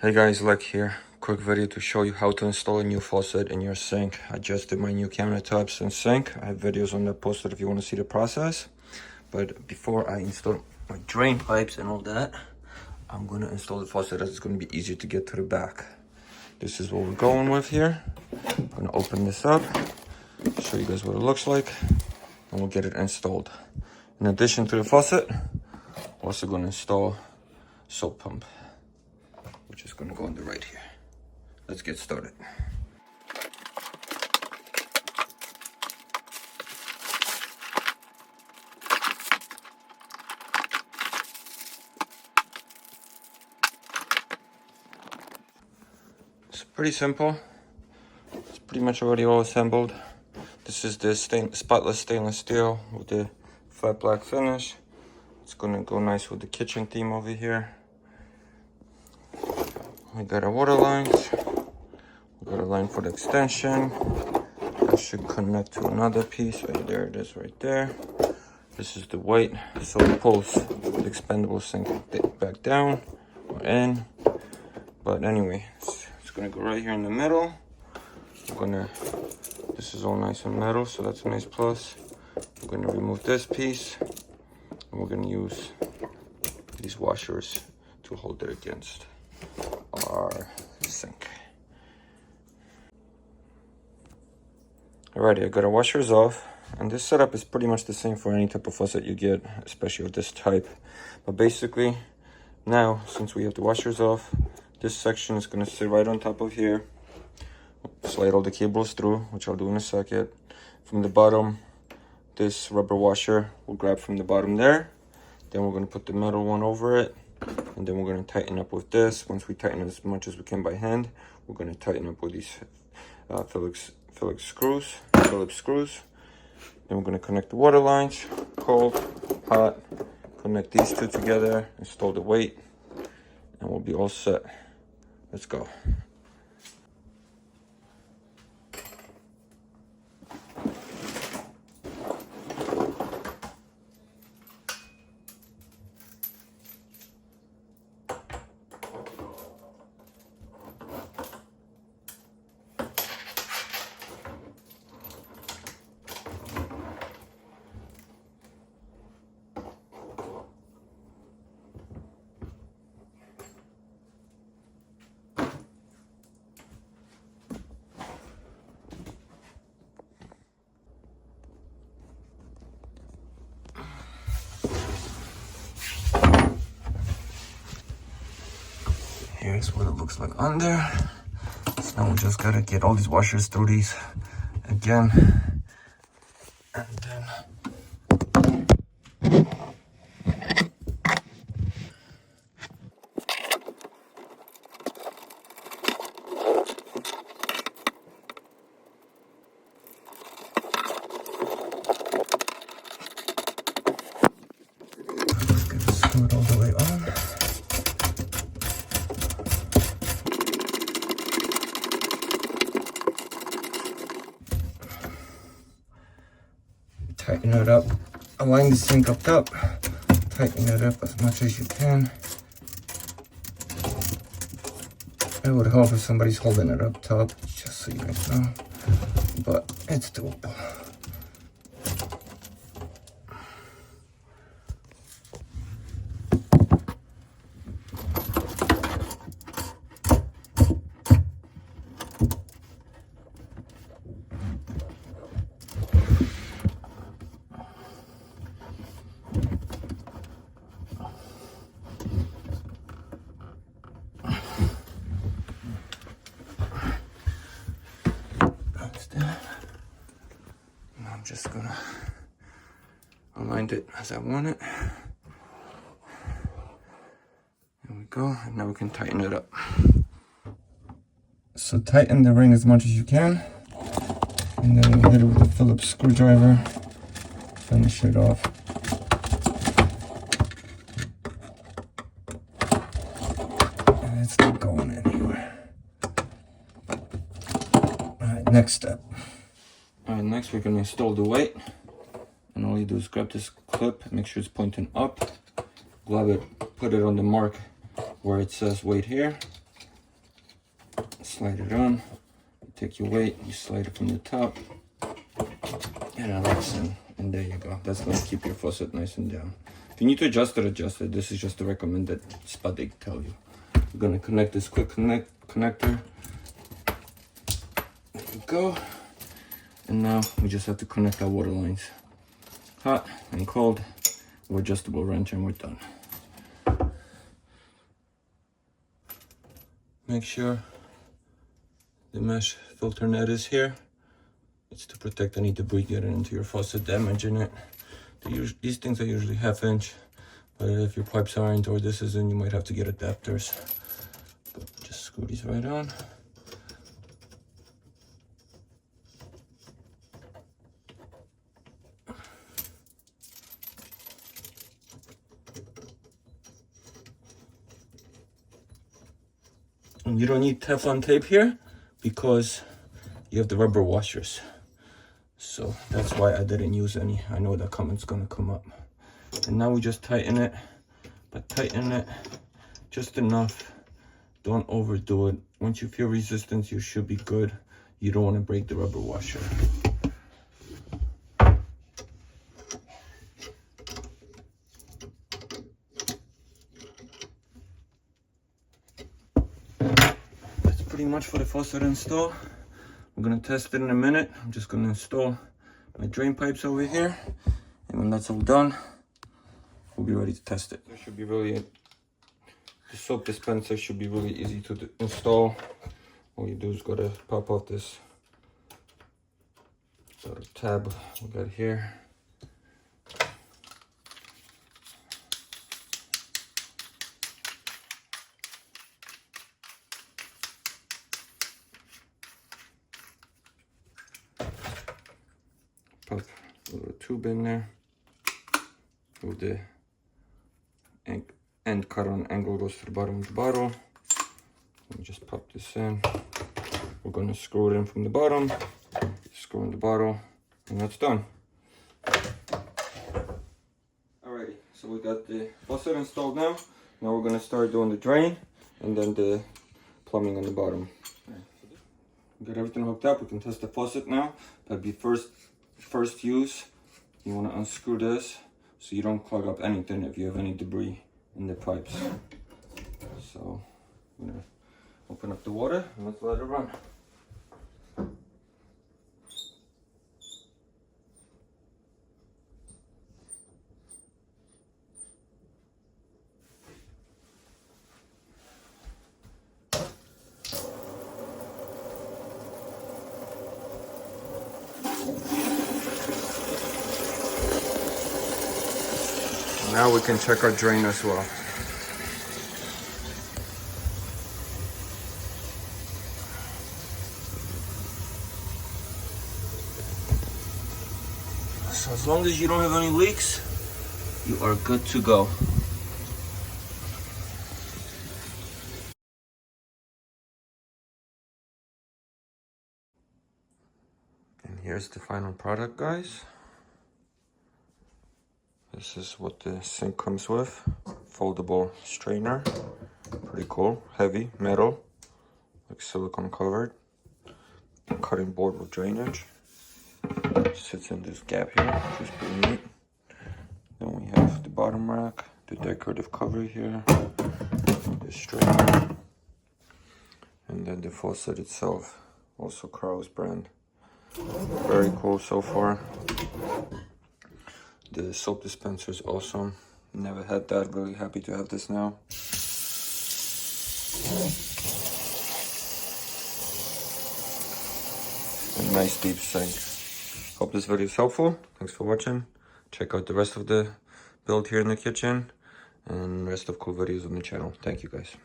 Hey guys, LechK here. Quick video to show you how to install a new faucet in your sink. I just did my new countertops and sink. I have videos on that posted if you want to see the process. But before I install my drain pipes and all that, I'm going to install the faucet as it's going to be easier to get to the back. This is what we're going with here. I'm going to open this up, show you guys what it looks like, and we'll get it installed. In addition to the faucet, we're also going to install soap pump, which is going to go on the right here. Let's get started. It's pretty simple. It's pretty much already all assembled. This is the spotless stainless steel with the flat black finish. It's going to go nice with the kitchen theme over here. We got our water lines. We got a line for the extension. That should connect to another piece. Right there it is, right there. This is the weight, so it pulls the expendable sink back down or in. But anyway, it's gonna go right here in the middle. This is all nice and metal, so that's a nice plus. We're gonna remove this piece, and we're gonna use these washers to hold it against our sink. Alrighty, I got our washers off, and this setup is pretty much the same for any type of faucet you get, especially with this type. But basically, now since we have the washers off, this section is going to sit right on top of here. Slide all the cables through, which I'll do in a second. From the bottom, this rubber washer will grab from the bottom there. Then we're going to put the metal one over it, and then we're going to tighten up with this. Once we tighten as much as we can by hand, we're going to tighten up with these Phillips screws. Then we're going to connect the water lines, cold, hot, connect these two together, install the weight, and we'll be all set. Let's go. Here's what it looks like under. So now we just gotta get all these washers through these again. And then just get it screwed all the way on. Tighten it up, align the sink up top, tighten it up as much as you can. It would help if somebody's holding it up top, just so you guys know, but it's doable. I'm just gonna align it as I want it. There we go, and now we can tighten it up. So tighten the ring as much as you can, and then hit it with a Phillips screwdriver, finish it off. And it's not going anywhere. Alright, next step. Alright, next we're going to install the weight. And all you do is grab this clip, make sure it's pointing up, grab it, put it on the mark where it says weight here, slide it on. You take your weight, you slide it from the top, and it locks in. And there you go. That's gonna keep your faucet nice and down. If you need to adjust it, adjust it. This is just the recommended spot they tell you. We're gonna connect this quick connector. There we go. And now we just have to connect our water lines. Hot and cold, with adjustable wrench, and we're done. Make sure the mesh filter net is here. It's to protect any debris getting into your faucet, damaging it. These things are usually 1/2 inch, but if your pipes aren't or this isn't, you might have to get adapters. But just screw these right on. And you don't need Teflon tape here because you have the rubber washers. So that's why I didn't use any. I know that comment's gonna come up. And now we just tighten it, but tighten it just enough. Don't overdo it. Once you feel resistance, you should be good. You don't want to break the rubber washer. Pretty much for the faucet install. We're gonna test it in a minute. I'm just gonna install my drain pipes over here, and when that's all done, we'll be ready to test it. It should be the soap dispenser should be really easy to install. All you do is gotta pop off this little tab we got here. Pop a little tube in there with the end cut on angle goes to the bottom of the bottle. Let me just pop this in. We're going to screw it in from the bottom, screw in the bottle, and that's done. Alrighty, so we got the faucet installed now. Now we're going to start doing the drain and then the plumbing on the bottom. We got everything hooked up. We can test the faucet now. That'd be first use. You want to unscrew this so you don't clog up anything if you have any debris in the pipes. So I'm gonna open up the water and let's let it run. Now we can check our drain as well. So as long as you don't have any leaks, you are good to go. And here's the final product, guys. This is what the sink comes with. Foldable strainer. Pretty cool. Heavy, metal, like silicone covered. Cutting board with drainage. Sits in this gap here, which is pretty neat. Then we have the bottom rack, the decorative cover here, the strainer, and then the faucet itself, also Kraus brand. Very cool so far. The soap dispenser is awesome. Never had that. Really happy to have this now. A nice deep sink. Hope this video is helpful. Thanks for watching. Check out the rest of the build here in the kitchen and rest of cool videos on the channel. Thank you guys.